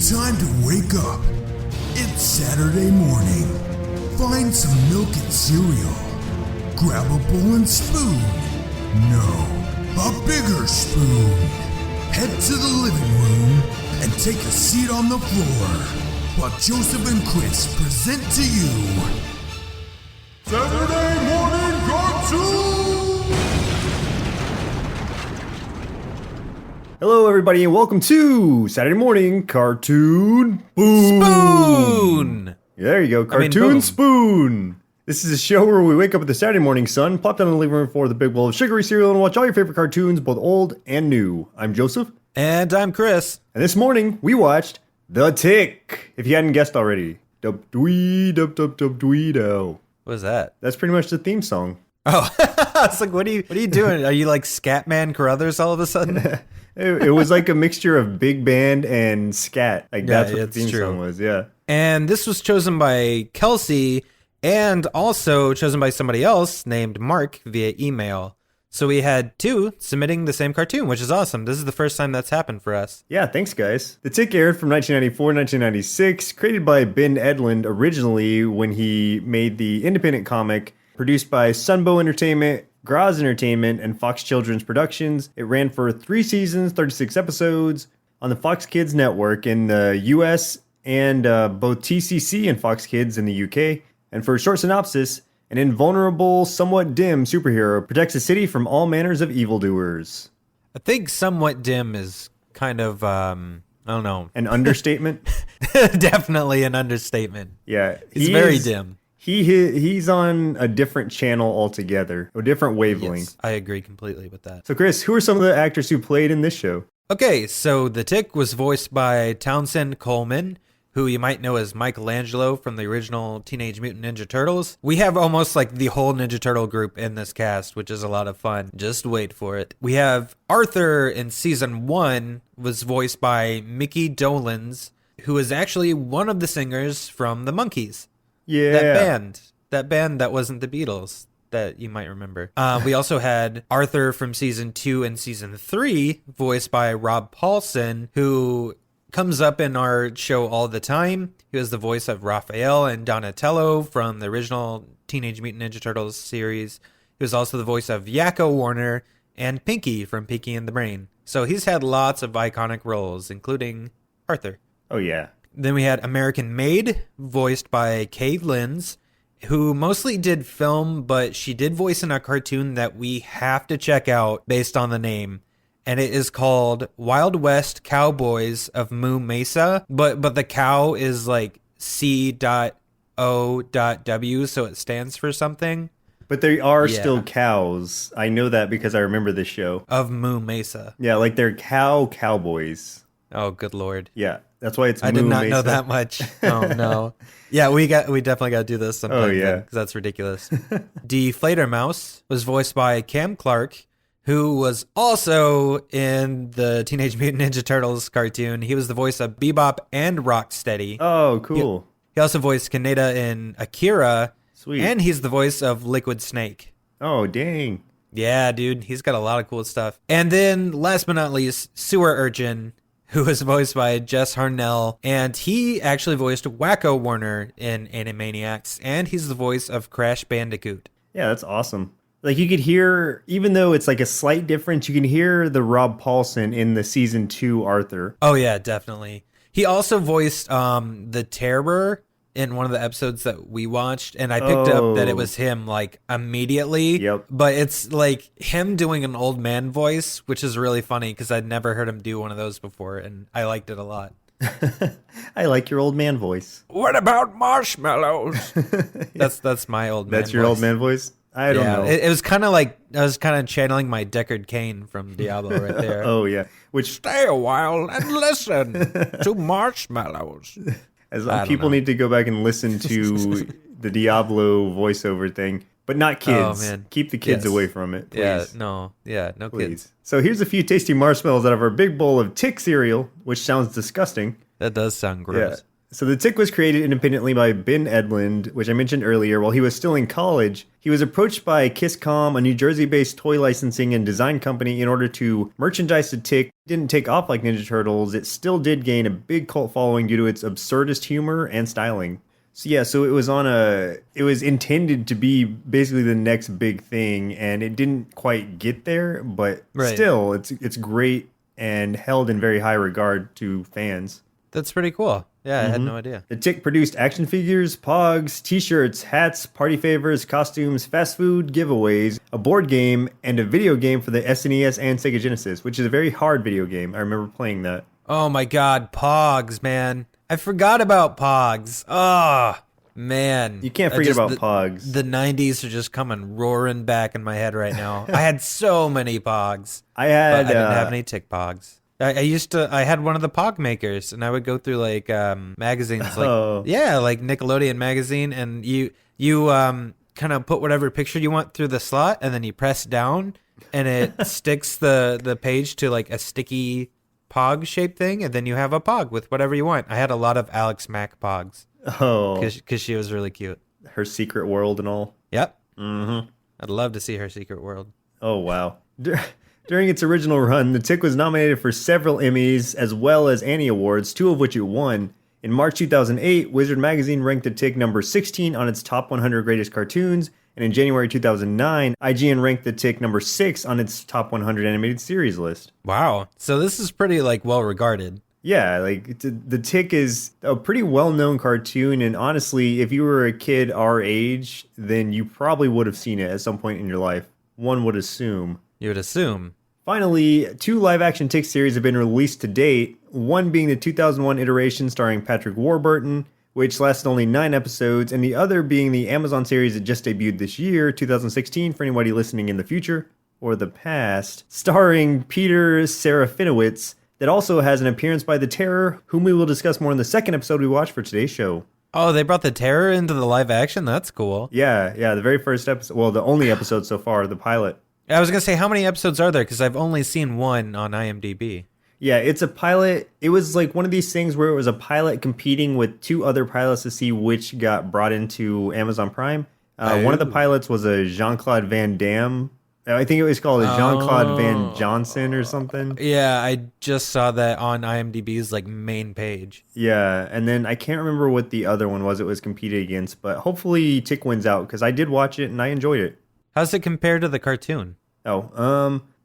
Time to wake up. It's Saturday morning. Find some milk and cereal. Grab a bowl and spoon. No, a bigger spoon. Head to the living room and take a seat on the floor while Joseph and Chris present to you Saturday Morning Cartoon! Hello, everybody, and welcome to Saturday Morning Cartoon Spoon! There you go, Cartoon Spoon. This is a show where we wake up with the Saturday morning sun, plop down in the living room for the big bowl of sugary cereal, and watch all your favorite cartoons, both old and new. I'm Joseph. And I'm Chris. And this morning, we watched The Tick, if you hadn't guessed already. Dub-dwee-dub-dub-dub-dwee-dow. What was that? That's pretty much the theme song. Oh, I was like, what are you doing? Are you like Scatman Carruthers all of a sudden? It was like a mixture of big band and scat. Like that's what the theme song was, yeah. And this was chosen by Kelsey and also chosen by somebody else named Mark via email. So we had two submitting the same cartoon, which is awesome. This is the first time that's happened for us. Yeah, thanks, guys. The Tick aired from 1994 1996, created by Ben Edlund originally when he made the independent comic, produced by Sunbow Entertainment, Graz Entertainment, and Fox Children's Productions. It ran for 3 seasons, 36 episodes on the Fox Kids network in the US and both TCC and Fox Kids in the UK. And for a short synopsis, an invulnerable, somewhat dim superhero protects the city from all manners of evildoers. I think somewhat dim is kind of, I don't know. An understatement? Definitely an understatement. Yeah. He's very dim. He's on a different channel altogether, a different wavelength. Yes, I agree completely with that. So, Chris, who are some of the actors who played in this show? Okay, so the Tick was voiced by Townsend Coleman, who you might know as Michelangelo from the original Teenage Mutant Ninja Turtles. We have almost like the whole Ninja Turtle group in this cast, which is a lot of fun. Just wait for it. We have Arthur in season 1 was voiced by Mickey Dolenz, who is actually one of the singers from the Monkees. Yeah. That band that wasn't the Beatles that you might remember. We also had Arthur from season 2 and season 3, voiced by Rob Paulson, who comes up in our show all the time. He was the voice of Raphael and Donatello from the original Teenage Mutant Ninja Turtles series. He was also the voice of Yakko Warner and Pinky from Pinky and the Brain. So he's had lots of iconic roles, including Arthur. Oh, yeah. Then we had American Maid, voiced by Kay Lenz, who mostly did film, but she did voice in a cartoon that we have to check out based on the name. And it is called Wild West Cowboys of Moo Mesa. But the cow is like C.O.W, so it stands for something. But there are still cows. I know that because I remember this show. Of Moo Mesa. Yeah, like they're cowboys. Oh, good Lord. Yeah, that's why it's I Moo did not Mesa. know that much. Oh, no. Yeah, we definitely got to do this sometime. Oh, yeah. Because that's ridiculous. Deflator Mouse was voiced by Cam Clark, who was also in the Teenage Mutant Ninja Turtles cartoon. He was the voice of Bebop and Rocksteady. Oh, cool. He also voiced Kaneda in Akira. Sweet. And he's the voice of Liquid Snake. Oh, dang. Yeah, dude. He's got a lot of cool stuff. And then, last but not least, Sewer Urchin, who was voiced by Jess Harnell. And he actually voiced Wacko Warner in Animaniacs. And he's the voice of Crash Bandicoot. Yeah, that's awesome. Like, you could hear, even though it's like a slight difference, you can hear the Rob Paulson in the season 2 Arthur. Oh, yeah, definitely. He also voiced the Terror in one of the episodes that we watched, and I picked up that it was him, like, immediately. Yep. But it's, like, him doing an old man voice, which is really funny, because I'd never heard him do one of those before, and I liked it a lot. I like your old man voice. What about marshmallows? That's my old man voice. That's your old man voice? I don't know. It was kind of like, I was kind of channeling my Deckard Cain from Diablo right there. Oh, yeah. Which Stay a while and listen to marshmallows. People need to go back and listen to the Diablo voiceover thing, but not kids. Oh, man. Keep the kids away from it, please. No Please. kids. So here's a few tasty marshmallows out of our big bowl of Tick cereal, which sounds disgusting. That does sound gross. Yeah. So the Tick was created independently by Ben Edlund, which I mentioned earlier. While he was still in college, he was approached by Kisscom, a New Jersey-based toy licensing and design company, in order to merchandise the Tick. It didn't take off like Ninja Turtles. It still did gain a big cult following due to its absurdist humor and styling. So yeah, so it was intended to be basically the next big thing, and it didn't quite get there, but still, it's great and held in very high regard to fans. That's pretty cool. Yeah, I had no idea. The Tick produced action figures, pogs, t-shirts, hats, party favors, costumes, fast food, giveaways, a board game, and a video game for the SNES and Sega Genesis, which is a very hard video game. I remember playing that. Oh my god, Pogs, man. I forgot about Pogs. Oh, man. You can't forget about Pogs. The 90s are just coming roaring back in my head right now. I had so many Pogs. But I didn't have any Tick Pogs. I had one of the Pog makers, and I would go through like magazines, like like Nickelodeon magazine, and you kind of put whatever picture you want through the slot, and then you press down, and it sticks the page to like a sticky Pog shaped thing, and then you have a Pog with whatever you want. I had a lot of Alex Mack Pogs. Oh, because she was really cute. Her secret world and all. Yep. I'd love to see her secret world. Oh wow. During its original run, the Tick was nominated for several Emmys as well as Annie Awards, 2 of which it won. In March 2008, Wizard Magazine ranked the Tick number 16 on its top 100 greatest cartoons, and in January 2009, IGN ranked the Tick number 6 on its top 100 animated series list. Wow. So this is pretty well regarded. Yeah, the Tick is a pretty well-known cartoon, and honestly, if you were a kid our age, then you probably would have seen it at some point in your life. One would assume. You would assume. Finally, 2 live-action Tick series have been released to date, one being the 2001 iteration starring Patrick Warburton, which lasted only 9 episodes, and the other being the Amazon series that just debuted this year, 2016, for anybody listening in the future or the past, starring Peter Serafinowicz, that also has an appearance by the Terror, whom we will discuss more in the second episode we watched for today's show. Oh, they brought the Terror into the live action? That's cool. Yeah, the very first episode, well, the only episode so far, the pilot. I was going to say, how many episodes are there? Because I've only seen 1 on IMDb. Yeah, it's a pilot. It was like one of these things where it was a pilot competing with 2 other pilots to see which got brought into Amazon Prime. One of the pilots was a Jean-Claude Van Damme. I think it was called a Jean-Claude Van Johnson or something. Yeah, I just saw that on IMDb's main page. Yeah, and then I can't remember what the other one was it was competed against, but hopefully Tick wins out because I did watch it and I enjoyed it. How's it compare to the cartoon?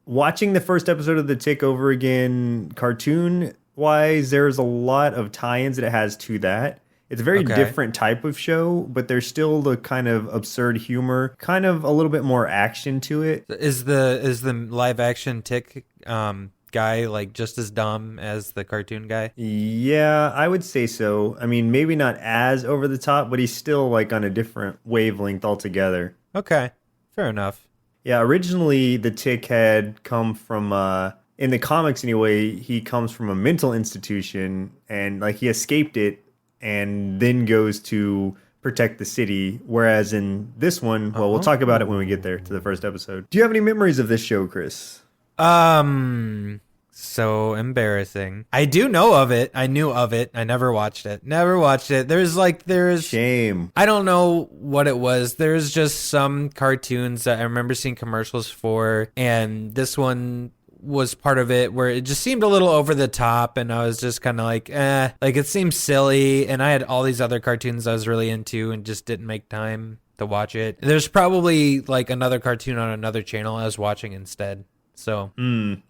Watching the first episode of The Tick over again, cartoon-wise, there's a lot of tie-ins that it has to that. It's a very different type of show, but there's still the kind of absurd humor, kind of a little bit more action to it. Is the live-action Tick guy just as dumb as the cartoon guy? Yeah, I would say so. I mean, maybe not as over the top, but he's still on a different wavelength altogether. Okay. Fair enough. Yeah, originally the Tick had come from, in the comics anyway, he comes from a mental institution and he escaped it and then goes to protect the city. Whereas in this one, well, we'll talk about it when we get there to the first episode. Do you have any memories of this show, Chris? So embarrassing. I do know of it. I knew of it. I never watched it. There's shame. I don't know what it was. There's just some cartoons that I remember seeing commercials for, and this one was part of it where it just seemed a little over the top, and I was just kind of it seems silly, and I had all these other cartoons I was really into and just didn't make time to watch it. There's probably another cartoon on another channel I was watching instead. So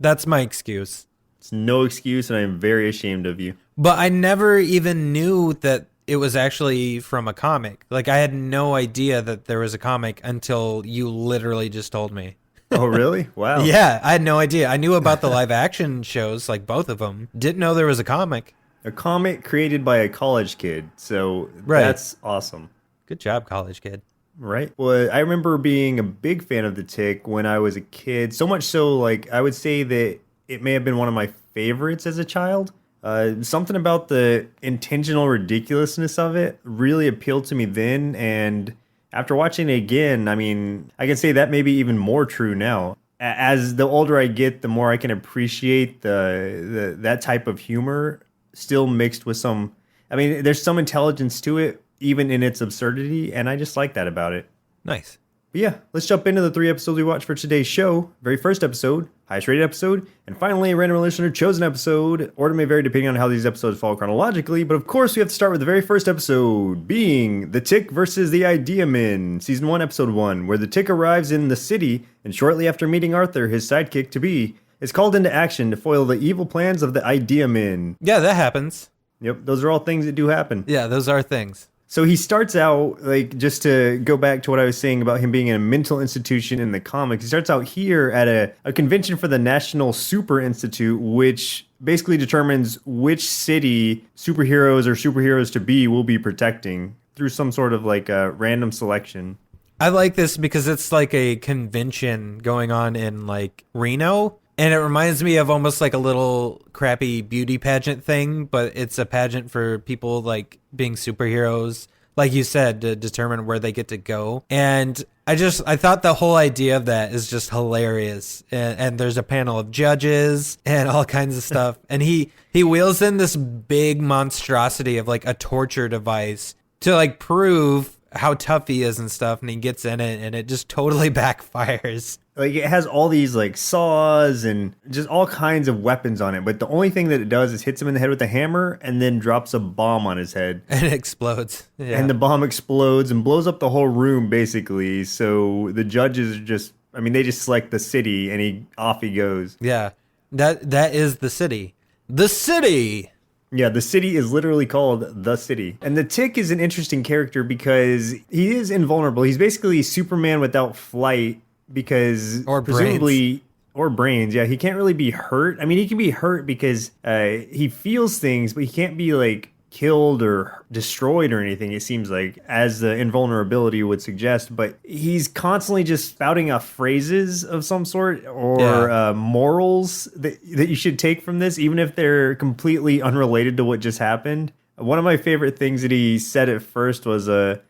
that's my excuse. It's no excuse, and I'm very ashamed of you. But I never even knew that it was actually from a comic. I had no idea that there was a comic until you literally just told me. Oh, really? Wow. Yeah, I had no idea. I knew about the live action shows, both of them. Didn't know there was a comic. A comic created by a college kid, so that's awesome. Good job, college kid. Right. Well, I remember being a big fan of The Tick when I was a kid. So much so, I would say that it may have been one of my favorites as a child. Something about the intentional ridiculousness of it really appealed to me then. And after watching it again, I mean, I can say that may be even more true now. As the older I get, the more I can appreciate that type of humor, still mixed with some I mean, there's some intelligence to it, even in its absurdity, and I just like that about it. Nice. But yeah, let's jump into the 3 episodes we watched for today's show. Very first episode, highest rated episode, and finally a random listener chosen episode. Order may vary depending on how these episodes fall chronologically, but of course we have to start with the very first episode, being The Tick versus the Idea Men, Season 1, Episode 1, where the Tick arrives in the city, and shortly after meeting Arthur, his sidekick-to-be, is called into action to foil the evil plans of the Idea Men. Yeah, that happens. Yep, those are all things that do happen. Yeah, those are things. So he starts out, like, just to go back to what I was saying about him being in a mental institution in the comics, he starts out here at a convention for the National Super Institute, which basically determines which city superheroes or superheroes to be will be protecting through some sort of, like, a random selection. I like this because it's like a convention going on in, like, Reno. And it reminds me of almost like a little crappy beauty pageant thing, but it's a pageant for people like being superheroes, like you said, to determine where they get to go. And I thought the whole idea of that is just hilarious. And there's a panel of judges and all kinds of stuff. And he wheels in this big monstrosity of like a torture device to like prove how tough he is and stuff. And he gets in it and it just totally backfires. Like, it has all these, like, saws and just all kinds of weapons on it. But the only thing that it does is hits him in the head with a hammer and then drops a bomb on his head. And it explodes. Yeah. And the bomb explodes and blows up the whole room, basically. So the judges just, I mean, they just select the city and off he goes. Yeah. That is the city. The city! Yeah, the city is literally called The City. And the Tick is an interesting character because he is invulnerable. He's basically Superman without flight. Because or presumably, brains. Or brains, yeah, he can't really be hurt. I mean, he can be hurt because he feels things, but he can't be like killed or destroyed or anything. It seems like, as the invulnerability would suggest. But he's constantly just spouting off phrases of some sort or morals that you should take from this, even if they're completely unrelated to what just happened. One of my favorite things that he said at first was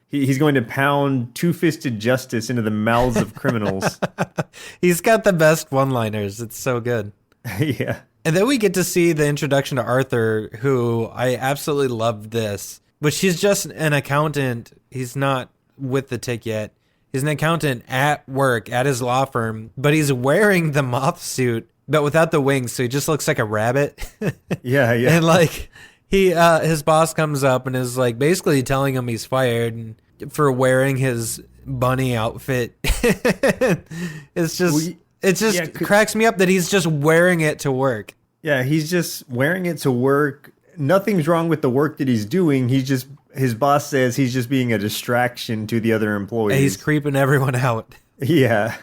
he's going to pound two-fisted justice into the mouths of criminals. He's got the best one-liners. It's so good. Yeah. And then we get to see the introduction to Arthur, who I absolutely love this. But she's just an accountant. He's not with the Tick yet. He's an accountant at work, at his law firm. But he's wearing the moth suit, but without the wings. So he just looks like a rabbit. Yeah. And like... his boss comes up and is like basically telling him he's fired for wearing his bunny outfit. Cracks me up that he's just wearing it to work. Yeah, he's just wearing it to work. Nothing's wrong with the work that he's doing. His boss says he's just being a distraction to the other employees. He's creeping everyone out. Yeah.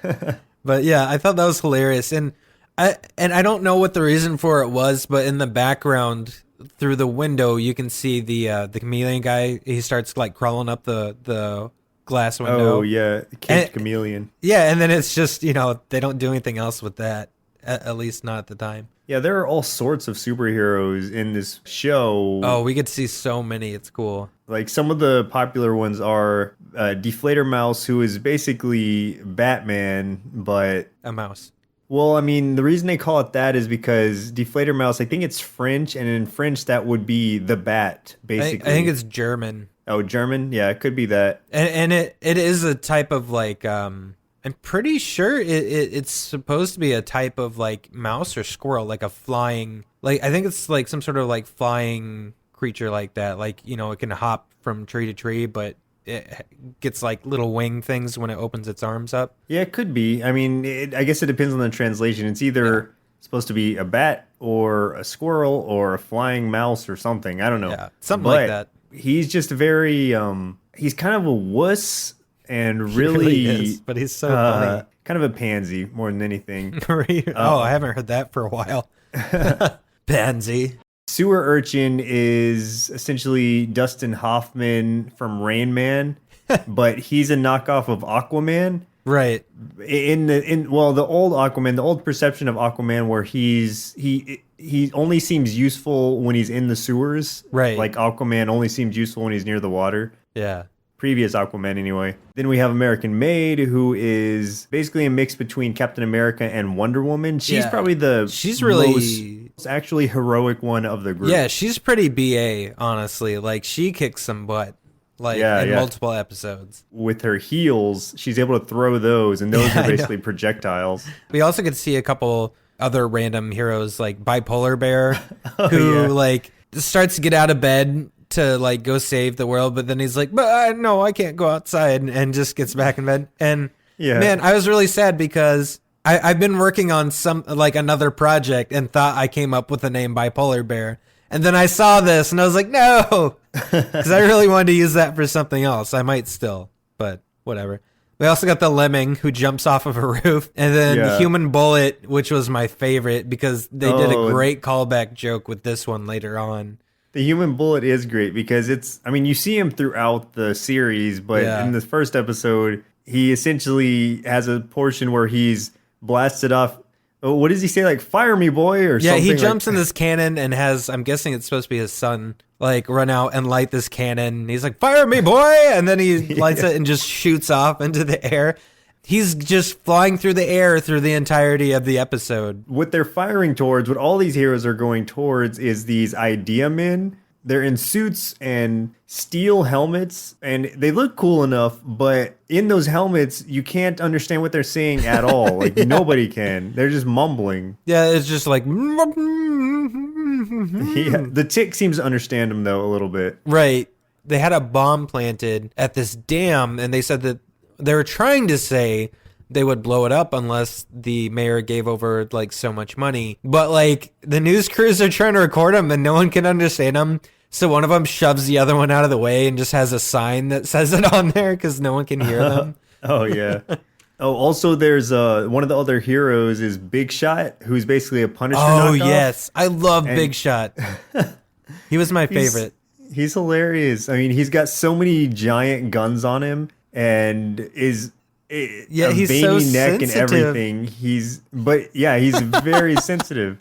But yeah, I thought that was hilarious. And I don't know what the reason for it was, but in the background through the window, you can see the chameleon guy. He starts like crawling up the glass window. Oh yeah, the caged chameleon. Yeah, and then it's just, they don't do anything else with that, at least not at the time. Yeah, there are all sorts of superheroes in this show. Oh, we get to see so many. It's cool. Like, some of the popular ones are Deflator Mouse, who is basically Batman, but a mouse. Well, I mean, the reason they call it that is because Deflator Mouse, I think it's French, and in French that would be the bat, basically. I think it's German. Oh, German? Yeah, it could be that. And it is a type of like, I'm pretty sure it's supposed to be a type of like mouse or squirrel, like a flying, like I think it's like some sort of like flying creature like that. Like, it can hop from tree to tree, but it gets like little wing things when it opens its arms up. Yeah, it could be. I mean, I guess it depends on the translation. It's either supposed to be a bat or a squirrel or a flying mouse or something. I don't know. Yeah, something like that. He's just very, he's kind of a wuss and really, he really is, but he's so funny. Kind of a pansy more than anything. I haven't heard that for a while. Pansy. Sewer Urchin is essentially Dustin Hoffman from Rain Man, but he's a knockoff of Aquaman. Right. In the old Aquaman, the old perception of Aquaman where he only seems useful when he's in the sewers. Right. Like Aquaman only seems useful when he's near the water. Yeah. previous Aquaman anyway. Then we have American Maid, who is basically a mix between Captain America and Wonder Woman. She's probably she's really most actually heroic one of the group. Yeah, she's pretty BA, honestly. Like, she kicks some butt. Like, in multiple episodes. With her heels, she's able to throw those, and those are basically projectiles. We also could see a couple other random heroes, like Bipolar Bear, who, like, starts to get out of bed to, like, go save the world, but then he's like, but no, I can't go outside, and just gets back in bed. And, man, I was really sad because I've been working on another project and thought I came up with the name Bipolar Bear. And then I saw this and I was like, no, because I really wanted to use that for something else. I might still, but whatever. We also got the Lemming who jumps off of a roof, and then the Human Bullet, which was my favorite because they did a great callback joke with this one later on. The Human Bullet is great because you see him throughout the series, but in the first episode, he essentially has a portion where he's blasted off. Oh, what does he say? Like, fire me, boy, or something? Yeah, he jumps in this cannon and has, I'm guessing it's supposed to be his son, like, run out and light this cannon. He's like, fire me, boy! And then he lights it and just shoots off into the air. He's just flying through the air through the entirety of the episode. What they're firing towards, what all these heroes are going towards, is these idea men. They're in suits and steel helmets, and they look cool enough, but in those helmets, you can't understand what they're saying at all. Like, nobody can. They're just mumbling. Yeah, it's just like... The Tick seems to understand them, though, a little bit. Right. They had a bomb planted at this dam, and they said that they were trying to say they would blow it up unless the mayor gave over, like, so much money. But, like, the news crews are trying to record them, and no one can understand them. So one of them shoves the other one out of the way and just has a sign that says it on there because no one can hear them. Oh, yeah. Oh, also, there's one of the other heroes is Big Shot, who's basically a Punisher knockoff. Yes. I love Big Shot. He was my favorite. He's hilarious. I mean, he's got so many giant guns on him and is... a he's veiny so neck sensitive. and everything. He's very sensitive.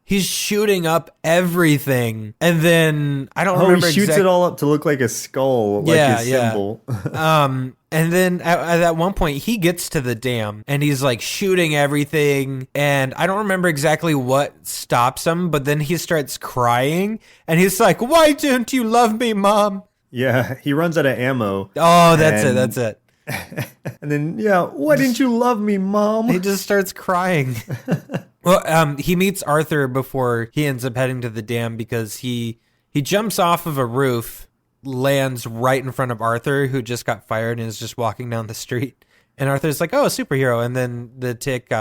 He's shooting up everything, and then I don't remember. He shoots it all up to look like a skull, like his symbol. And then at one point he gets to the dam and he's like shooting everything, and I don't remember exactly what stops him, but then he starts crying and he's like, "Why don't you love me, Mom?" Yeah, he runs out of ammo. Oh, that's it. And then, why didn't you love me, Mom? He just starts crying. Well, he meets Arthur before he ends up heading to the dam because he jumps off of a roof, lands right in front of Arthur, who just got fired and is just walking down the street. And Arthur's like, "Oh, a superhero." And then the Tick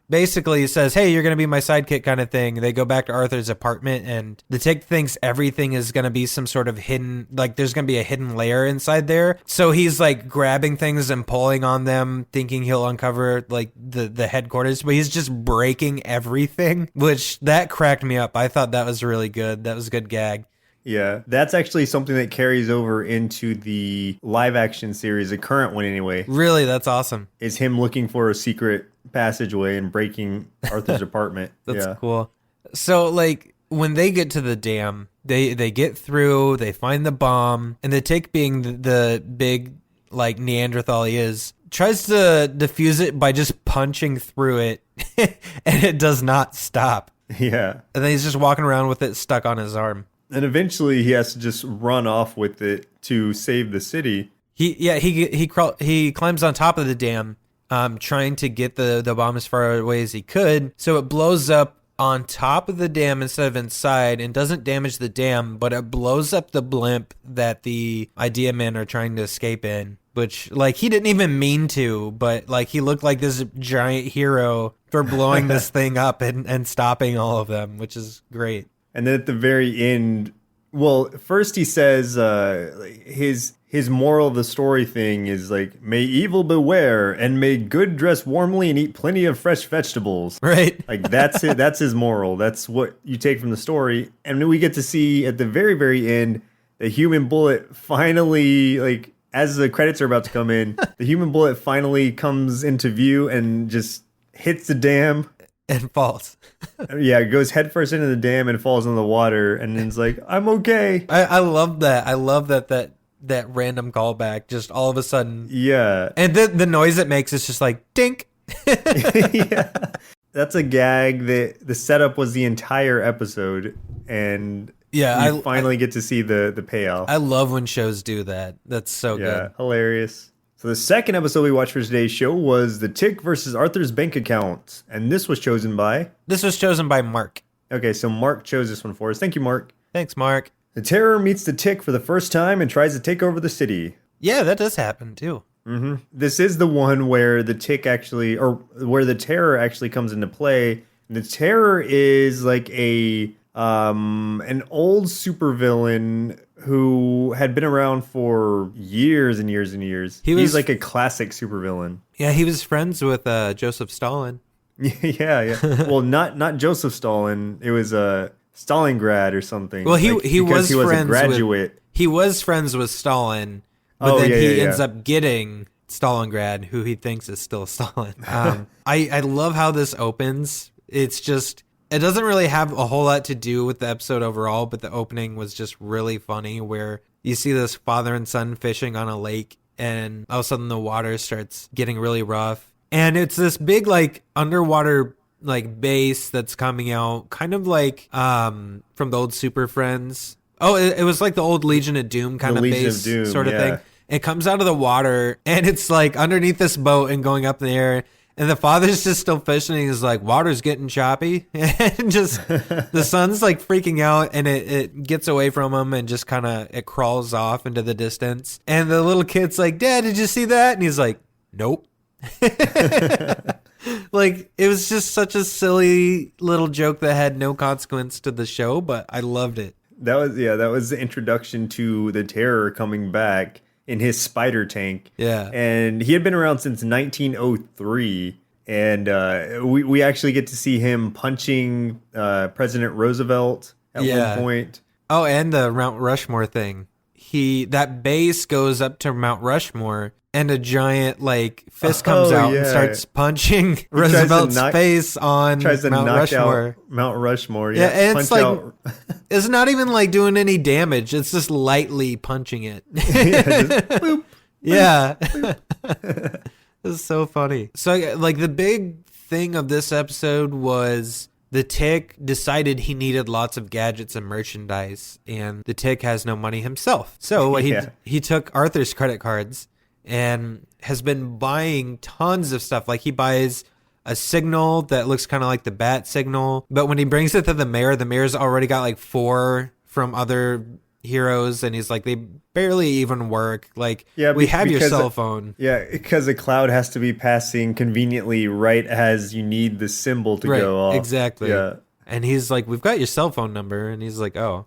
basically says, "Hey, you're going to be my sidekick," kind of thing. They go back to Arthur's apartment, and the Tick thinks everything is going to be some sort of hidden, like there's going to be a hidden layer inside there. So he's like grabbing things and pulling on them, thinking he'll uncover like the headquarters, but he's just breaking everything, which that cracked me up. I thought that was really good. That was a good gag. Yeah, that's actually something that carries over into the live action series, the current one anyway. Really, that's awesome. Is him looking for a secret passageway and breaking Arthur's apartment. That's cool. So, like, when they get to the dam, they get through, they find the bomb, and the Tick, being the big, like, Neanderthal he is, tries to defuse it by just punching through it, and it does not stop. Yeah. And then he's just walking around with it stuck on his arm. And eventually he has to just run off with it to save the city. He climbs on top of the dam, trying to get the bomb as far away as he could. So it blows up on top of the dam instead of inside, and doesn't damage the dam, but it blows up the blimp that the Idea Men are trying to escape in. Which, like, he didn't even mean to, but, like, he looked like this giant hero for blowing this thing up and stopping all of them, which is great. And then at the very end, well, first he says his moral of the story thing is like, "May evil beware, and may good dress warmly and eat plenty of fresh vegetables." Right. Like, that's it. That's his moral. That's what you take from the story. And then we get to see at the very, very end, the Human Bullet finally, like, as the credits are about to come in, the Human Bullet finally comes into view and just hits the dam. and falls. Yeah, goes headfirst into the dam and falls in the water, and then's like, I'm okay. I love that. I love that random callback just all of a sudden. Yeah. And the noise it makes is just like dink. Yeah. That's a gag that the setup was the entire episode, and Yeah, you finally get to see the payoff. I love when shows do that. That's so good. Hilarious. So the second episode we watched for today's show was The Tick versus Arthur's Bank Account, and this was chosen by... This was chosen by Mark. Okay, so Mark chose this one for us. Thank you, Mark. Thanks, Mark. The Terror meets the Tick for the first time and tries to take over the city. Yeah, that does happen too. Mm-hmm. This is the one where the Tick actually, or where the Terror actually comes into play. The Terror is like an old supervillain who had been around for years and years and years. He's like a classic supervillain. Yeah, he was friends with Joseph Stalin. Yeah. Well, not Joseph Stalin. It was Stalingrad or something. Well, he was a graduate. He was friends with Stalin, but then he ends up getting Stalingrad, who he thinks is still Stalin. I love how this opens. It's just, it doesn't really have a whole lot to do with the episode overall, but the opening was just really funny, where you see this father and son fishing on a lake, and all of a sudden the water starts getting really rough. And it's this big, like, underwater, like, base that's coming out, kind of like from the old Super Friends. Oh, it was like the old Legion of Doom kind of base sort of thing. It comes out of the water, and it's, like, underneath this boat and going up in the air. And the father's just still fishing. He's like, water's getting choppy. And just the son's like freaking out, and it gets away from him and just kind of, it crawls off into the distance. And the little kid's like, Dad, did you see that? And he's like, nope. Like, it was just such a silly little joke that had no consequence to the show, but I loved it. That was the introduction to the Terror coming back in his spider tank. Yeah. And he had been around since 1903. And we actually get to see him punching President Roosevelt at one point. Oh, and the Mount Rushmore thing. That base goes up to Mount Rushmore, and a giant like fist comes out and starts punching Roosevelt's face on Mount Rushmore. Out Mount Rushmore. Yeah, and it's like it's not even like doing any damage. It's just lightly punching it. Just boop, yeah. Boop. It's so funny. So like the big thing of this episode was the Tick decided he needed lots of gadgets and merchandise, and the Tick has no money himself. So he took Arthur's credit cards and has been buying tons of stuff. Like he buys a signal that looks kind of like the bat signal, but when he brings it to the mayor's already got like 4 from other heroes, and he's like, they barely even work. Like, we have your cell phone. Yeah, because a cloud has to be passing conveniently right as you need the symbol to go off. Exactly. Yeah. And he's like, we've got your cell phone number. And he's like, oh.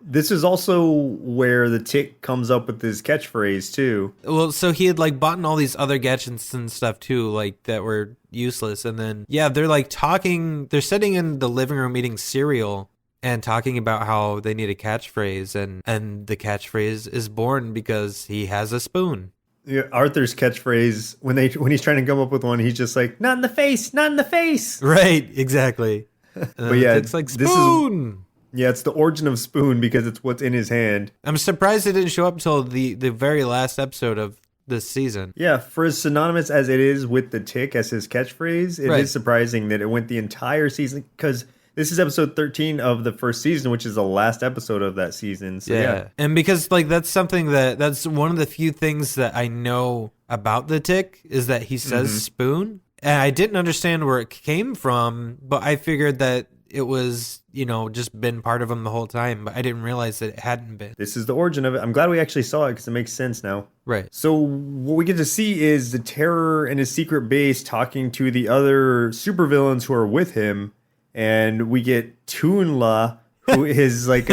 This is also where the Tick comes up with his catchphrase too. Well, so he had like bought all these other gadgets and stuff too, like that were useless. And then, they're like talking, they're sitting in the living room eating cereal and talking about how they need a catchphrase, and the catchphrase is born because he has a spoon. Yeah, Arthur's catchphrase, when he's trying to come up with one, he's just like, not in the face, not in the face. Right, exactly. But yeah, it's like spoon. It's the origin of spoon because it's what's in his hand. I'm surprised it didn't show up until the very last episode of this season. Yeah, for as synonymous as it is with the Tick as his catchphrase, it is surprising that it went the entire season, because this is episode 13 of the first season, which is the last episode of that season. So, yeah. And because like that's something that's one of the few things that I know about the Tick is that he says spoon. And I didn't understand where it came from, but I figured that it was, just been part of him the whole time, but I didn't realize that it hadn't been. This is the origin of it. I'm glad we actually saw it because it makes sense now. Right. So what we get to see is the Terror in his secret base talking to the other supervillains who are with him. And we get Toonla, who is like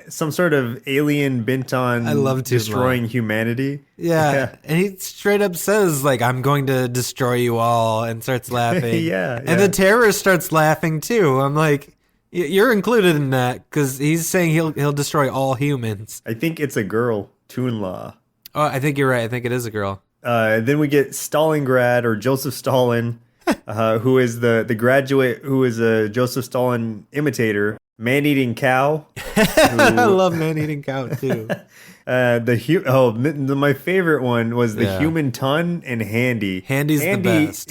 some sort of alien bent on destroying humanity. Yeah. And he straight up says, like, I'm going to destroy you all, and starts laughing. And the Terror starts laughing too. I'm like, you're included in that, because he's saying he'll destroy all humans. I think it's a girl, Toonla. Oh, I think you're right. I think it is a girl. Then we get Stalingrad, or Joseph Stalin. who is the graduate who is a Joseph Stalin imitator, man-eating cow. I love man-eating cow too. My favorite one was the human ton and Handy. Handy's the best.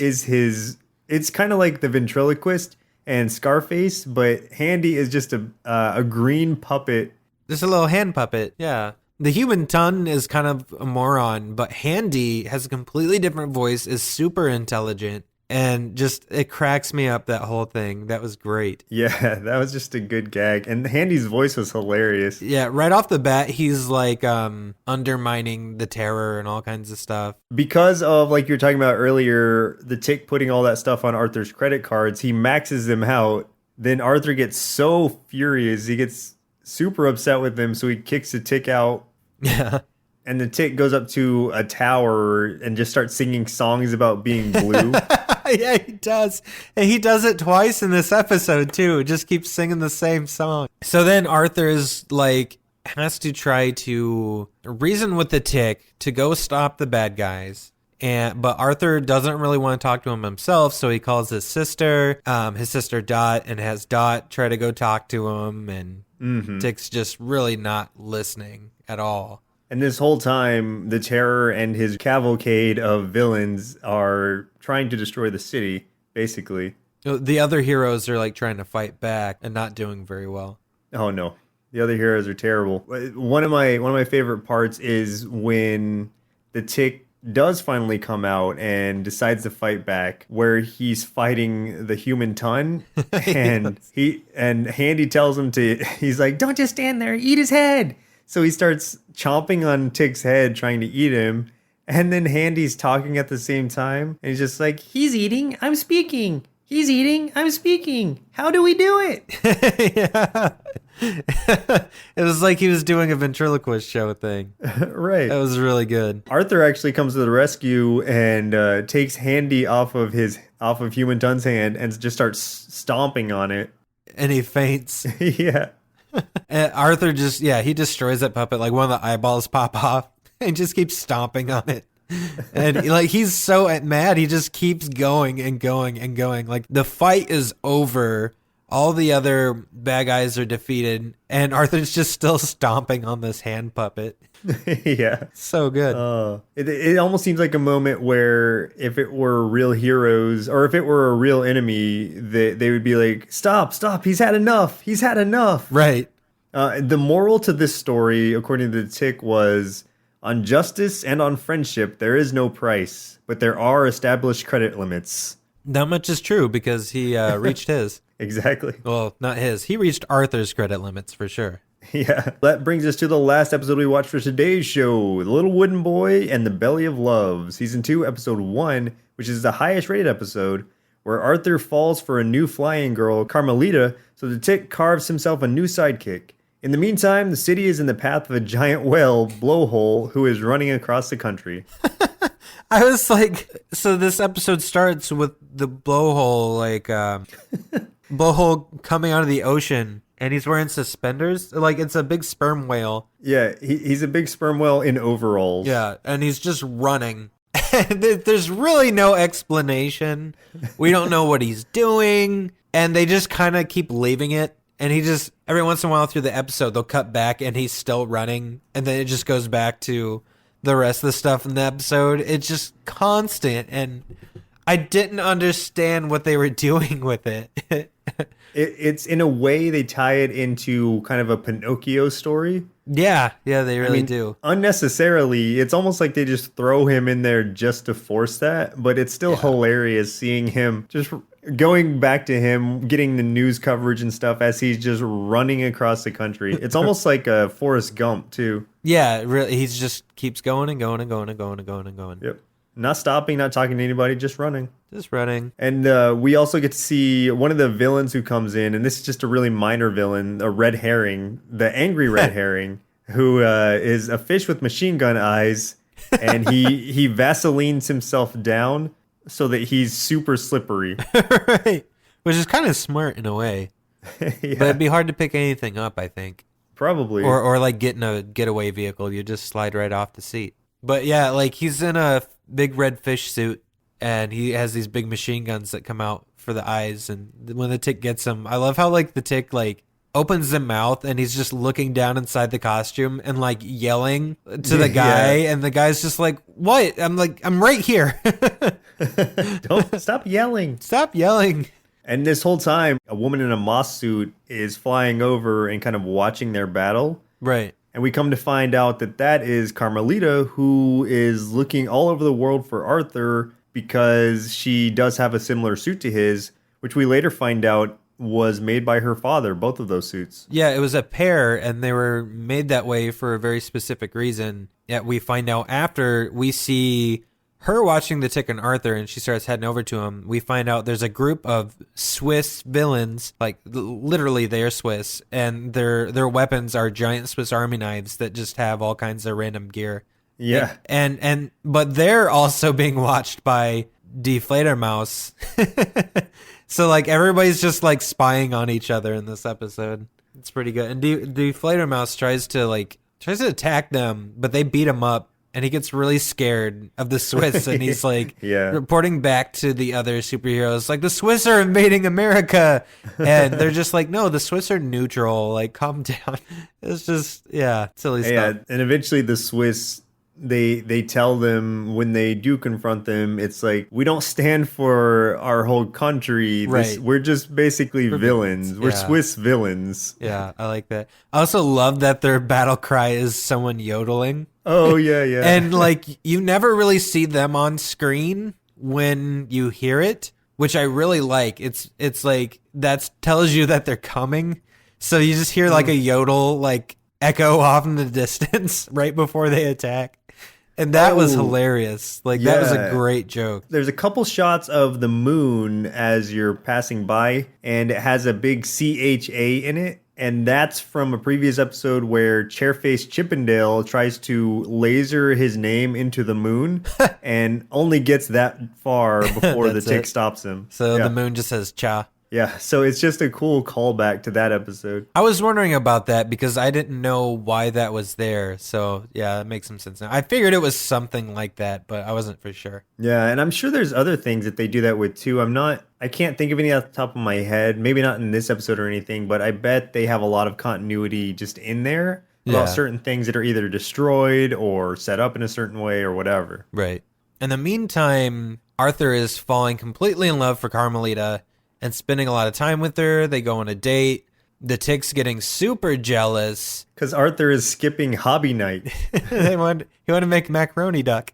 It's kind of like the ventriloquist and Scarface, but Handy is just a green puppet. Just a little hand puppet, yeah. The human ton is kind of a moron, but Handy has a completely different voice, is super intelligent, and just, it cracks me up, that whole thing. That was great. Yeah, that was just a good gag. And Handy's voice was hilarious. Yeah, right off the bat, he's like undermining the terror and all kinds of stuff. Because of, like you were talking about earlier, the Tick putting all that stuff on Arthur's credit cards, he maxes them out. Then Arthur gets so furious, he gets super upset with them, so he kicks the Tick out. Yeah. And the Tick goes up to a tower and just starts singing songs about being blue. Yeah, he does. And he does it twice in this episode, too. Just keeps singing the same song. So then Arthur's like, has to try to reason with the Tick to go stop the bad guys. But Arthur doesn't really want to talk to him himself, so he calls his sister Dot, and has Dot try to go talk to him, and Tick's just really not listening at all. And this whole time, the Terror and his cavalcade of villains are trying to destroy the city, basically. The other heroes are like trying to fight back and not doing very well. Oh no, the other heroes are terrible. One of my favorite parts is when the Tick does finally come out and decides to fight back, where he's fighting the human ton, and Handy tells him he's like, "Don't just stand there, eat his head." So he starts chomping on Tick's head, trying to eat him. And then Handy's talking at the same time. And he's just like, "He's eating, I'm speaking. He's eating, I'm speaking. How do we do it?" Yeah. It was like he was doing a ventriloquist show thing. Right. That was really good. Arthur actually comes to the rescue and takes Handy off of Human Tun's hand and just starts stomping on it. And he faints. Yeah. And Arthur he destroys that puppet. Like one of the eyeballs pop off and just keeps stomping on it. And like he's so mad, he just keeps going and going and going. Like the fight is over, all the other bad guys are defeated, and Arthur's just still stomping on this hand puppet. Yeah, so good. It almost seems like a moment where if it were real heroes or if it were a real enemy, they would be like, stop, he's had enough, Right. The moral to this story, according to the Tick, was, on justice and on friendship there is no price, but there are established credit limits. That much is true, because he reached his. Exactly. Well, not his. He reached Arthur's credit limits for sure. Yeah. That brings us to the last episode we watched for today's show, The Little Wooden Boy and the Belly of Love, Season 2, Episode 1, which is the highest rated episode, where Arthur falls for a new flying girl, Carmelita, so the Tick carves himself a new sidekick. In the meantime, the city is in the path of a giant whale, Blowhole, who is running across the country. I was like, so this episode starts with the Blowhole, Blowhole coming out of the ocean, and he's wearing suspenders. Like, it's a big sperm whale. Yeah, he's a big sperm whale in overalls. Yeah, and he's just running. And there's really no explanation. We don't know what he's doing, and they just kind of keep leaving it. And he just, every once in a while through the episode, they'll cut back and he's still running. And then it just goes back to the rest of the stuff in the episode. It's just constant. And I didn't understand what they were doing with it. It's in a way they tie it into kind of a Pinocchio story. Yeah, they really do. Unnecessarily, it's almost like they just throw him in there just to force that. But it's still hilarious seeing him just going back to him getting the news coverage and stuff as he's just running across the country. It's almost like a Forrest Gump too. Yeah, really, he just keeps going and going and going and going and going and going. Yep. Not stopping, not talking to anybody, just running. Just running. And we also get to see one of the villains who comes in, and this is just a really minor villain, a red herring, the angry red herring, who is a fish with machine gun eyes, and he Vaselines himself down so that he's super slippery. Right. Which is kind of smart in a way. Yeah. But it'd be hard to pick anything up, I think. Probably. Or like get in a getaway vehicle, you just slide right off the seat. But yeah, like he's in a big red fish suit, and he has these big machine guns that come out for the eyes. And when the tick gets him, I love how like the tick like opens the mouth and he's just looking down inside the costume and like yelling to the guy, and the guy's just like, what? I'm like, I'm right here. Don't stop yelling. Stop yelling. And this whole time, a woman in a moss suit is flying over and kind of watching their battle. Right. And we come to find out that that is Carmelita, who is looking all over the world for Arthur because she does have a similar suit to his, which we later find out was made by her father, both of those suits. Yeah, it was a pair, and they were made that way for a very specific reason. Yet we find out after we see her watching the tick and Arthur, and she starts heading over to him. We find out there's a group of Swiss villains, like literally they are Swiss, and their weapons are giant Swiss Army knives that just have all kinds of random gear. Yeah. And but they're also being watched by Deflator Mouse. So like everybody's just like spying on each other in this episode. It's pretty good. And Deflator Mouse tries to attack them, but they beat him up, and he gets really scared of the Swiss, and he's like reporting back to the other superheroes like, the Swiss are invading America, and they're just like, no, the Swiss are neutral, like calm down. It's just silly stuff. Yeah, and eventually the Swiss, they tell them when they do confront them, it's like, we don't stand for our whole country. We're just basically villains. We're Swiss villains. Yeah, I like that. I also love that their battle cry is someone yodeling. Oh, yeah. And like, you never really see them on screen when you hear it, which I really like. It's like, that tells you that they're coming. So you just hear like a yodel, like echo off in the distance right before they attack. And that was hilarious. Like, that was a great joke. There's a couple shots of the moon as you're passing by, and it has a big CHA in it. And that's from a previous episode where Chairface Chippendale tries to laser his name into the moon and only gets that far before the tick stops him. So the moon just says cha. Yeah, so it's just a cool callback to that episode. I was wondering about that because I didn't know why that was there. So, yeah, it makes some sense now. I figured it was something like that, but I wasn't for sure. Yeah, and I'm sure there's other things that they do that with, too. I can't think of any off the top of my head. Maybe not in this episode or anything, but I bet they have a lot of continuity just in there about certain things that are either destroyed or set up in a certain way or whatever. Right. In the meantime, Arthur is falling completely in love for Carmelita and spending a lot of time with her. They go on a date. The tick's getting super jealous. Because Arthur is skipping hobby night. He want to make macaroni duck.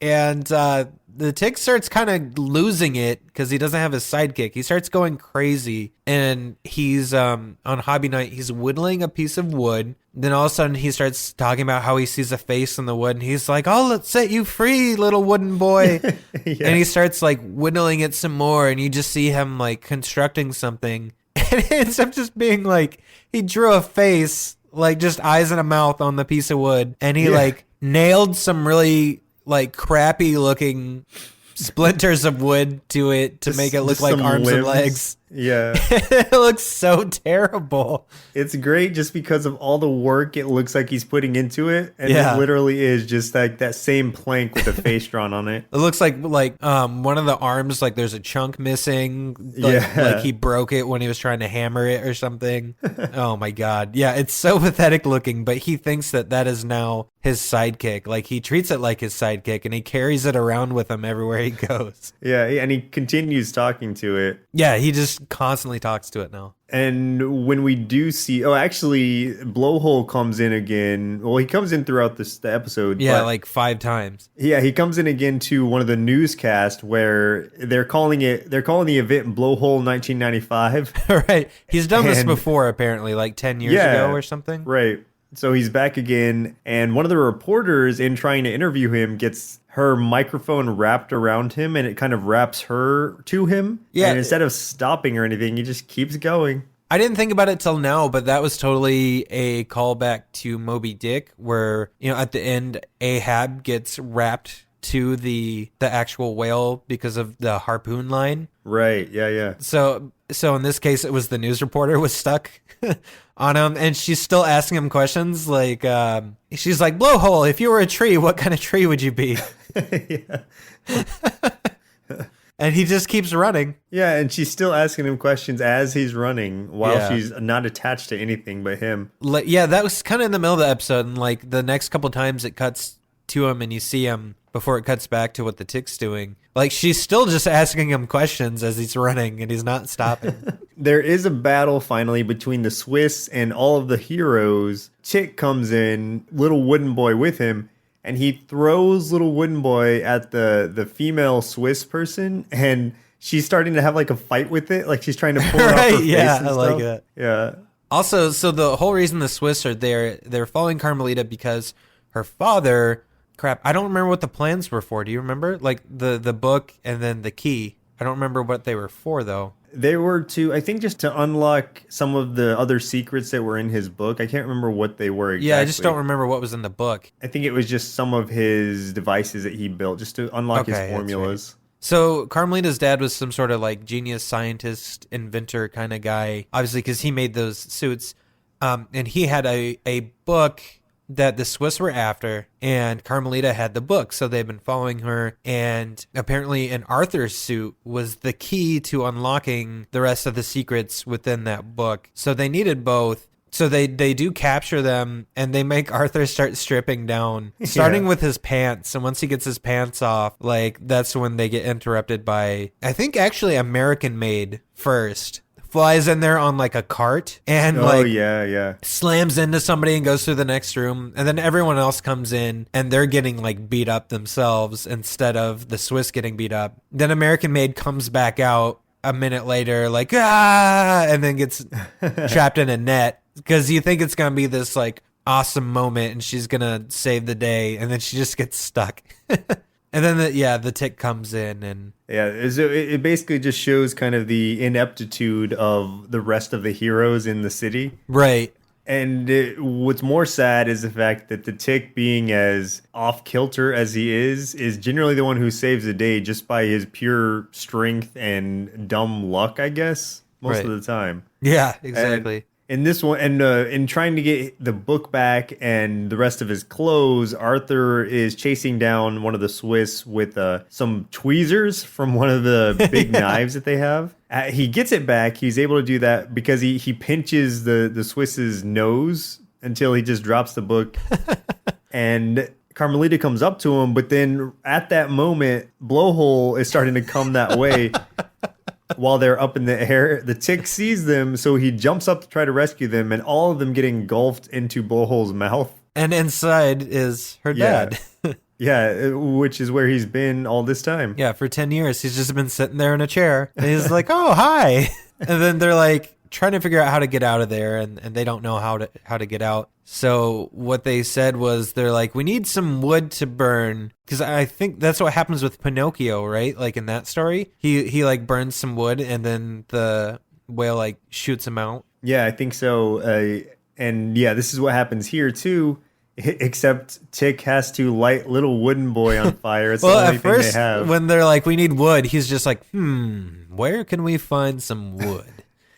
And the tick starts kind of losing it because he doesn't have his sidekick. He starts going crazy, and he's on hobby night. He's whittling a piece of wood. Then all of a sudden he starts talking about how he sees a face in the wood, and he's like, "Oh, let's set you free, little wooden boy." And he starts like whittling it some more, and you just see him like constructing something, and it ends up just being like he drew a face, like just eyes and a mouth on the piece of wood, and he like nailed some really like crappy looking splinters of wood to it to make it look like arms and legs. Yeah. It looks so terrible. It's great just because of all the work it looks like he's putting into it. And it literally is just like that same plank with a face drawn on it. It looks like one of the arms, like there's a chunk missing. Like he broke it when he was trying to hammer it or something. Oh my God. Yeah, it's so pathetic looking, but he thinks that is now his sidekick. Like he treats it like his sidekick and he carries it around with him everywhere he goes. Yeah, and he continues talking to it. Yeah, he just constantly talks to it now. And when we do see, actually, Blowhole comes in again. Well, he comes in throughout the episode. Yeah, like 5 times. Yeah, he comes in again to one of the newscasts where they're calling the event Blowhole 1995. Right. He's done this before, apparently, like 10 years ago or something. Right. So he's back again, and one of the reporters, in trying to interview him, gets her microphone wrapped around him, and it kind of wraps her to him. Yeah. And instead of stopping or anything, he just keeps going. I didn't think about it till now, but that was totally a callback to Moby Dick, where, at the end, Ahab gets wrapped to the actual whale because of the harpoon line. Right. Yeah. So in this case, it was the news reporter was stuck on him, and she's still asking him questions like, she's like, "Blowhole, if you were a tree, what kind of tree would you be?" Yeah. And he just keeps running. Yeah, and she's still asking him questions as he's running while Yeah. she's not attached to anything but him. Yeah, that was kind of in the middle of the episode, and like the next couple times it cuts to him and you see him before it cuts back to what the tick's doing. Like she's still just asking him questions as he's running and he's not stopping. There is a battle finally between the Swiss and all of the heroes. Chick comes in, little wooden boy with him, and he throws little wooden boy at the female Swiss person, and she's starting to have like a fight with it. Like she's trying to pull it off her face Yeah, and I stuff. like that. Yeah. Also, so the whole reason the Swiss are there, they're following Carmelita because her father, crap, I don't remember what the plans were for. Do you remember? Like the book and then the key. I don't remember what they were for though. They were to, I think, just to unlock some of the other secrets that were in his book. I can't remember what they were exactly. Yeah, I just don't remember what was in the book. I think it was just some of his devices that he built just to unlock his Okay, that's formulas. So Carmelita's dad was some sort of like genius scientist, inventor kind of guy, obviously because he made those suits. And he had a book that the Swiss were after, and Carmelita had the book, so they've been following her, and apparently an Arthur's suit was the key to unlocking the rest of the secrets within that book. So they needed both. So they do capture them, and they make Arthur start stripping down, starting with his pants. And once he gets his pants off, like that's when they get interrupted by, I think actually American Made first. Flies in there on like a cart and Yeah. slams into somebody and goes through the next room, and then everyone else comes in and they're getting like beat up themselves instead of the Swiss getting beat up. Then American Made comes back out a minute later like and then gets trapped in a net because you think it's gonna be this like awesome moment and she's gonna save the day, and then she just gets stuck. And then the tick comes in and it basically just shows kind of the ineptitude of the rest of the heroes in the city. right. And what's more sad is the fact that the tick, being as off kilter as he is generally the one who saves the day just by his pure strength and dumb luck, I guess, most of the time. Yeah, exactly. In this one, and in trying to get the book back and the rest of his clothes, Arthur is chasing down one of the Swiss with some tweezers from one of the big knives that they have. He gets it back. He's able to do that because he pinches the Swiss's nose until he just drops the book. And Carmelita comes up to him, but then at that moment, Blowhole is starting to come that way. While they're up in the air, the tick sees them, so he jumps up to try to rescue them, and all of them get engulfed into Blowhole's mouth. And inside is her dad. Yeah, which is where he's been all this time. Yeah, for 10 years. He's just been sitting there in a chair. And he's like, oh, hi. And then they're like trying to figure out how to get out of there, and they don't know how to get out. So what they said was they're like, we need some wood to burn. Because I think that's what happens with Pinocchio, right? Like in that story, he like burns some wood and then the whale like shoots him out. Yeah, I think so. And yeah, this is what happens here too. Except Tick has to light little wooden boy on fire. It's Well, the only at thing first, they have. when they're like, we need wood, he's just like, where can we find some wood?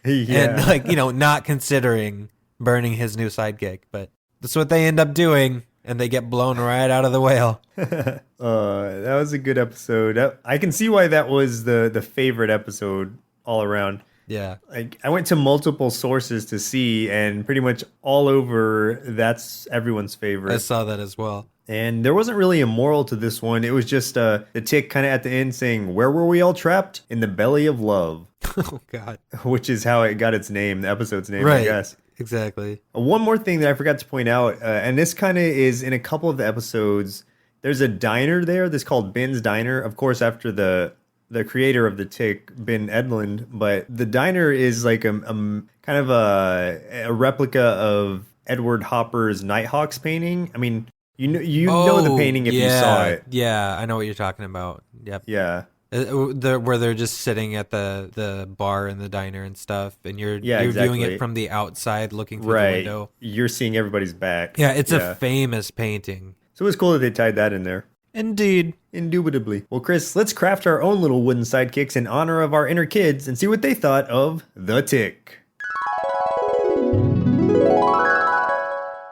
Yeah. And like, not considering burning his new sidekick. But that's what they end up doing, and they get blown right out of the whale. That was a good episode. I can see why that was the favorite episode all around. Yeah. Like, I went to multiple sources to see, and pretty much all over, that's everyone's favorite. I saw that as well. And there wasn't really a moral to this one. It was just the tick kind of at the end saying, "Where were we all trapped? In the belly of love." Oh, God. Which is how it got its name, the episode's name, Right. I guess. Exactly. One more thing that I forgot to point out, and this kind of is in a couple of the episodes, there's a diner there that's called Ben's Diner. Of course, after the creator of the tick, Ben Edlund. But the diner is like a kind of a replica of Edward Hopper's Nighthawks painting. I mean, you know the painting if you saw it. Yeah, I know what you're talking about. Yep. Yeah. Where they're just sitting at the bar in the diner and stuff, and you're viewing exactly. it from the outside, looking through the Right. window. You're seeing everybody's back. Yeah, it's a famous painting. So it was cool that they tied that in there. Indeed. Indubitably. Well, Chris, let's craft our own little wooden sidekicks in honor of our inner kids and see what they thought of The Tick.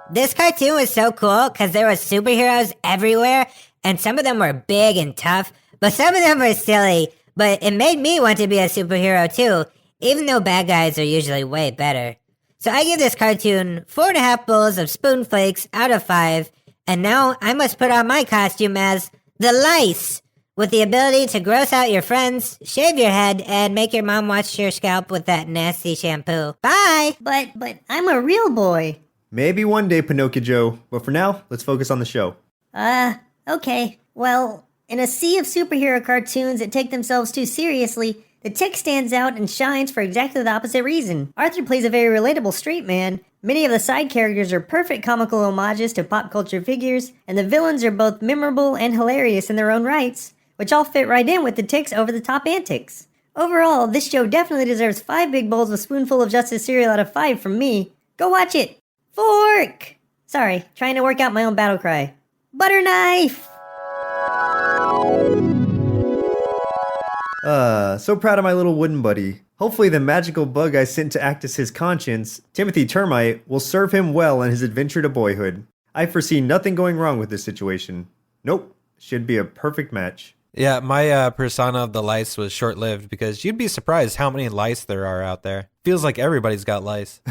This cartoon was so cool because there were superheroes everywhere, and some of them were big and tough, but some of them were silly. But it made me want to be a superhero too, even though bad guys are usually way better. So I give this cartoon 4.5 bowls of spoon flakes out of 5, and now I must put on my costume as the Lice, with the ability to gross out your friends, shave your head, and make your mom wash your scalp with that nasty shampoo. Bye! But I'm a real boy. Maybe one day, Pinocchio Joe, but for now, let's focus on the show. Okay. Well, in a sea of superhero cartoons that take themselves too seriously, the Tick stands out and shines for exactly the opposite reason. Arthur plays a very relatable straight man. Many of the side characters are perfect comical homages to pop culture figures, and the villains are both memorable and hilarious in their own rights, which all fit right in with the Tick's over-the-top antics. Overall, this show definitely deserves 5 big bowls of Spoonful of Justice cereal out of 5 from me. Go watch it! Fork! Sorry, trying to work out my own battle cry. Butter knife! So proud of my little wooden buddy. Hopefully the magical bug I sent to act as his conscience, Timothy Termite, will serve him well in his adventure to boyhood. I foresee nothing going wrong with this situation. Nope, should be a perfect match. Yeah, my persona of the lice was short-lived because you'd be surprised how many lice there are out there. Feels like everybody's got lice.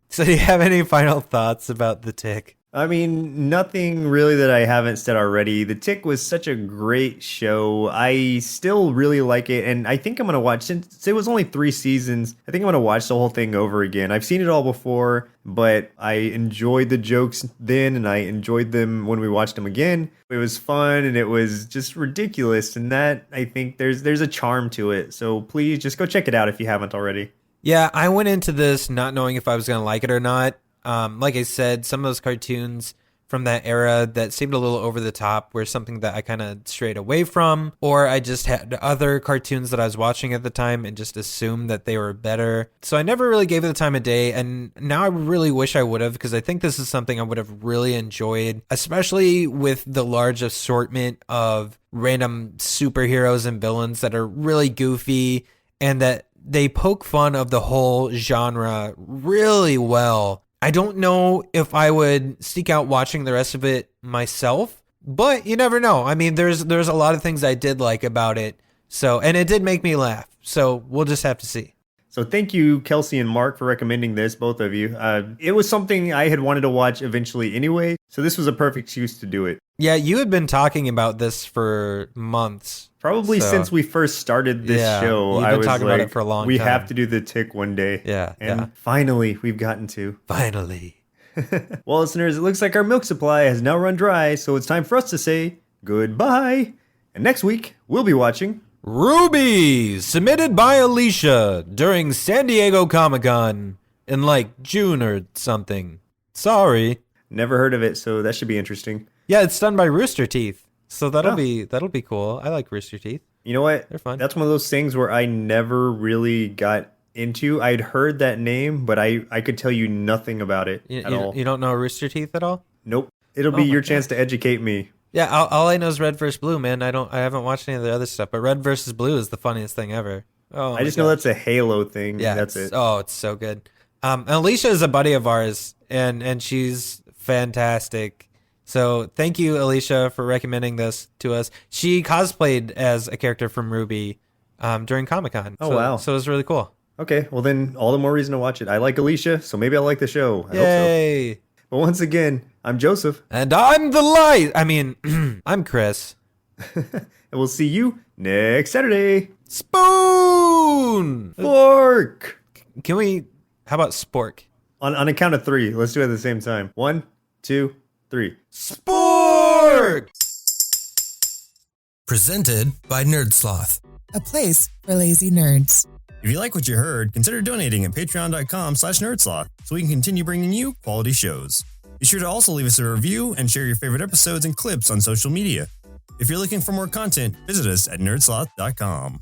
So do you have any final thoughts about The Tick? I mean, nothing really that I haven't said already. The Tick was such a great show. I still really like it, and I think I'm going to watch, since it was only 3 seasons, I think I'm going to watch the whole thing over again. I've seen it all before, but I enjoyed the jokes then, and I enjoyed them when we watched them again. It was fun, and it was just ridiculous, and that, I think, there's a charm to it. So please, just go check it out if you haven't already. Yeah, I went into this not knowing if I was going to like it or not. Like I said, some of those cartoons from that era that seemed a little over the top were something that I kind of strayed away from, or I just had other cartoons that I was watching at the time and just assumed that they were better. So I never really gave it the time of day, and now I really wish I would have, because I think this is something I would have really enjoyed, especially with the large assortment of random superheroes and villains that are really goofy and that they poke fun of the whole genre really well. I don't know if I would seek out watching the rest of it myself, but you never know. I mean, there's a lot of things I did like about it. So, and it did make me laugh. So we'll just have to see. So thank you, Kelsey and Mark, for recommending this, both of you. It was something I had wanted to watch eventually anyway, so this was a perfect excuse to do it. Yeah, you had been talking about this for months. Probably since we first started this show. You've been talking about it for a long time. We have to do The Tick one day. And finally, we've gotten to. Finally. Well, listeners, it looks like our milk supply has now run dry, so it's time for us to say goodbye. And next week, we'll be watching Ruby, submitted by Alicia during San Diego Comic-Con in like June or something. Sorry. Never heard of it, so that should be interesting. Yeah, it's done by Rooster Teeth. So that'll be cool. I like Rooster Teeth. You know what? They're fun. That's one of those things where I never really got into. I'd heard that name, but I could tell you nothing about it at all. You don't know Rooster Teeth at all? Nope. It'll be your chance to educate me. Yeah, all I know is Red vs. Blue, man. I haven't watched any of the other stuff, but Red vs. Blue is the funniest thing ever. Oh, I just know that's a Halo thing. Yeah, that's it. Oh, it's so good. And Alicia is a buddy of ours, and she's fantastic. So thank you, Alicia, for recommending this to us. She cosplayed as a character from Ruby during Comic-Con. Oh, wow. So it was really cool. Okay, well then, all the more reason to watch it. I like Alicia, so maybe I'll like the show. I Yay! hope so. But once again, I'm Joseph. And I'm the light. I mean, I'm Chris. And we'll see you next Saturday. Spoon! Fork! Can we... How about spork? On a count of 3. Let's do it at the same time. 1, 2, 3. Spork! Presented by Nerdsloth. A place for lazy nerds. If you like what you heard, consider donating at patreon.com/nerdsloth so we can continue bringing you quality shows. Be sure to also leave us a review and share your favorite episodes and clips on social media. If you're looking for more content, visit us at nerdsloth.com.